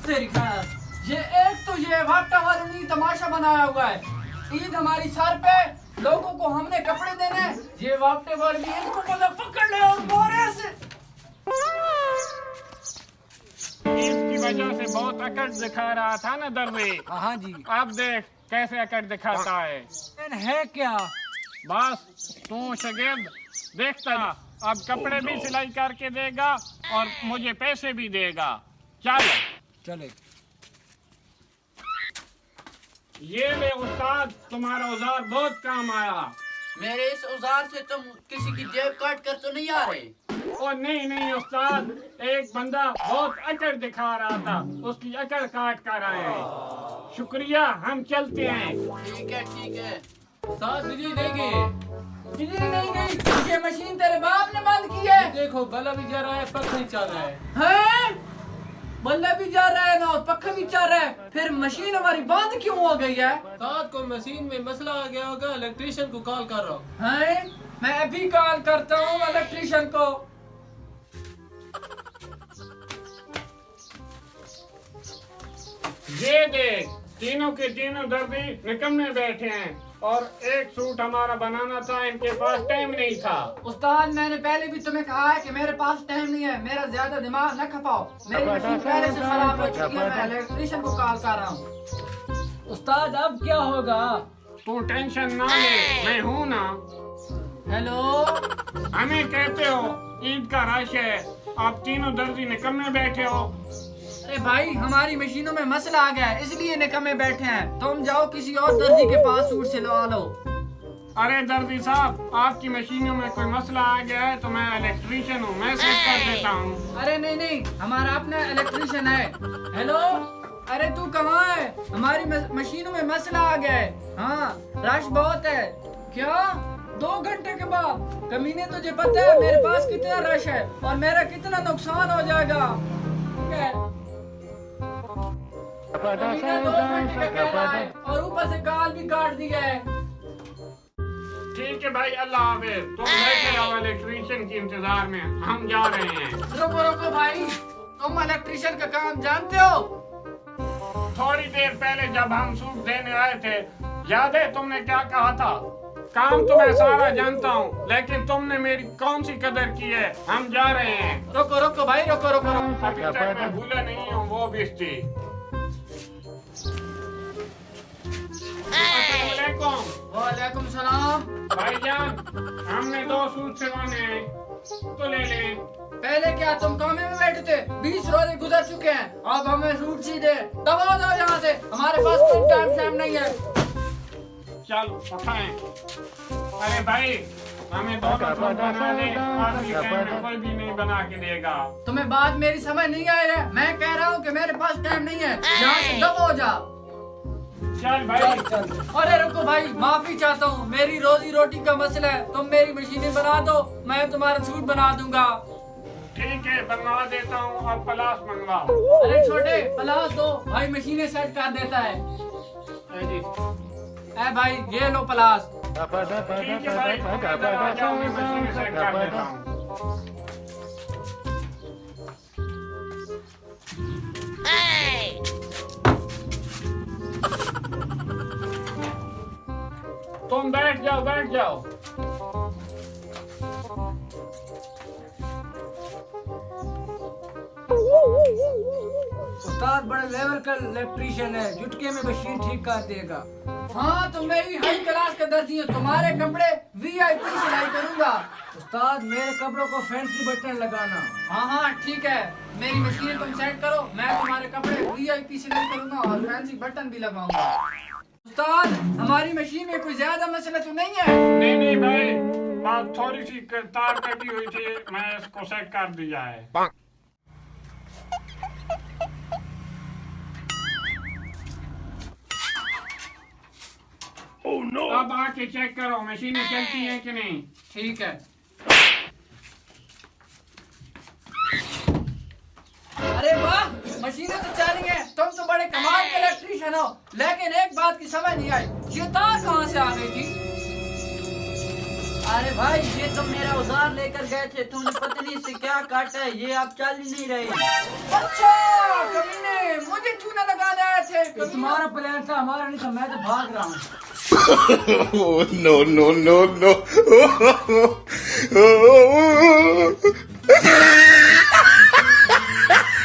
तेरी खैर, ये वाकटा वालों ने तमाशा बनाया हुआ है। ईद हमारी सर पे, लोगों को हमने कपड़े देने हैं। ये वाकटे वाले भी इनको बोला पकड़ ले और बोरे से। ईद की वजह से बहुत अकड़ दिखा रहा था ना दर्जी। हाँ जी। अब देख कैसे अकड़ दिखाता है क्या? बस तू शागिर्द देखता, अब कपड़े भी सिलाई करके देगा और मुझे पैसे भी देगा। चल चले। ये ले उस्ताद, तुम्हारा औजार बहुत काम आया। मेरे इस औजार से तुम किसी की जेब काट कर तो नहीं आ रहे? ओ नहीं नहीं उस्ताद, एक बंदा बहुत अकड़ दिखा रहा था, उसकी अकड़ काट कर आए हैं। शुक्रिया, हम चलते हैं। ठीक है। उस्ताद बिजली देंगे? बिजली नहीं गई, ये मशीन तेरे बाप ने बंद की है। देखो बल्ब भी जा रहा है, पक्का नहीं चल रहा है। हैं? बल्ब भी जा रहा है ना, पक्का भी चल रहा है, फिर मशीन हमारी बंद क्यों हो गई है? रात को मशीन में मसला आ गया होगा, इलेक्ट्रिशियन को कॉल कर रहा हूँ। हैं? मैं अभी कॉल करता हूँ इलेक्ट्रिशियन को। ये देख, तीनों के तीनों दर्जी निकम्मे बैठे हैं और एक सूट हमारा बनाना था, इनके पास टाइम नहीं था। उस्ताद मैंने पहले भी तुम्हें कहा है कि मेरे पास टाइम नहीं है, मेरा ज्यादा दिमाग न खपाओ। मेरी मशीन पहले से खराब हो चुकी है, मैं इलेक्ट्रिशियन को कॉल कर रहा हूँ। उस्ताद अब क्या होगा? तू टेंशन ना ले, मैं हूँ ना। हेलो, हमें कहते हो ईद का रश है, आप तीनों दर्जी निकम्मे बैठे हो। अरे भाई हमारी मशीनों में मसला आ गया है, इसलिए निकम्मे बैठे हैं। तुम जाओ किसी और दर्जी के पास सूट सिलवा लो। अरे दर्जी साहब, आपकी मशीनों में कोई मसला आ गया है तो मैं इलेक्ट्रिशियन हूँ, मैं सेट कर देता हूँ। अरे नहीं, हमारा अपना इलेक्ट्रिशियन है। हेलो, अरे तू कहाँ है? हमारी मशीनों में मसला आ गया है। हाँ, रश बहुत है। क्या 2 घंटे के बाद? कमीने तुझे पता है मेरे पास कितना रश है और मेरा कितना नुकसान हो जाएगा? ठीक है, 2 घंटे का कह रहा है और ऊपर से कॉल भी काट दिया है। ठीक है भाई, अल्लाह हाफिज। तुम बैठे रहो इलेक्ट्रिशियन के इंतजार में, हम जा रहे हैं। रुको भाई, तुम इलेक्ट्रिशियन का काम जानते हो? थोड़ी देर पहले जब हम सूट देने आए थे, याद है तुमने क्या कहा था? काम तो मैं सारा जानता हूँ, लेकिन तुमने मेरी कौन सी कदर की है? हम जा रहे हैं। रुको भाई, रुको। अभी तक मैं भूला नहीं हूँ वो बेइज्जती। वालेकुम सलाम। भाईजान, हमने 2 सूट सिलवाने हैं, तो ले लें। पहले क्या तुम कामे में बैठे थे? 20 रोजे गुजर चुके हैं, अब हमें सूट सी दे। दबा दो यहाँ से, हमारे पास कोई टाइम शाम नहीं है। चल उठाएं। अरे भाई, हमें दोनों सूट बना दे, आज के टाइम में कोई भी नहीं बना के देगा। तुम्हें बात मेरी समझ नहीं आई है? मैं कह रहा हूँ कि मेरे पास टाइम नहीं है, यहाँ से दबा हो जा। चल भाई। अरे रुको भाई, माफी चाहता हूँ, मेरी रोजी रोटी का मसला है। तुम मेरी मशीनें बना दो, मैं तुम्हारा सूट बना दूंगा। ठीक है, बनवा देता हूँ। अब प्लास मंगवाओ। अरे छोटे, प्लास दो भाई, मशीनें सेट कर देता है। ए भाई, ये लो प्लास। ठीक है भाई, तुम इधर आ जाओ, मैं मशीन सेट कर देता हूँ। तुम बैठ जाओ। उस्ताद बड़े लेवल का इलेक्ट्रिशियन है, झुटके में मशीन ठीक कर देगा। हाँ, तो मेरी हाई क्लास का दर्जी है, तुम्हारे कपड़े VIP सिलाई करूंगा। उस्ताद मेरे कपड़ों को फैंसी बटन लगाना। हाँ ठीक है, मेरी मशीनें तुम सेट करो, मैं तुम्हारे कपड़े VIP सिलाई करूंगा और फैंसी बटन भी लगाऊंगा। उस्ताद हमारी मशीन में कोई ज्यादा मसला तो नहीं है? नहीं भाई, बात थोड़ी सी तार कटी हुई थी, मैं इसको सेट कर दिया है। Oh, no. अब आके चेक करो मशीनें चलती है कि नहीं। ठीक है। अरे वाह, मशीनें तो चल रही हैं, तुम तो बड़े कमाल के इलेक्ट्रिशियन हो। लेकिन एक बात की समझ नहीं आई, ये तार कहाँ से आ गई थी? अरे भाई, ये तो मेरा औजार लेकर गए थे, तुमने पता नहीं से क्या काटा है, ये अब चल ही नहीं रही। अच्छा, कमीने, मुझे करूंगा। तुम्हारा प्लान था, हमारा नहीं था। मैं तो भाग रहा हूँ। Oh, no, no, no, no.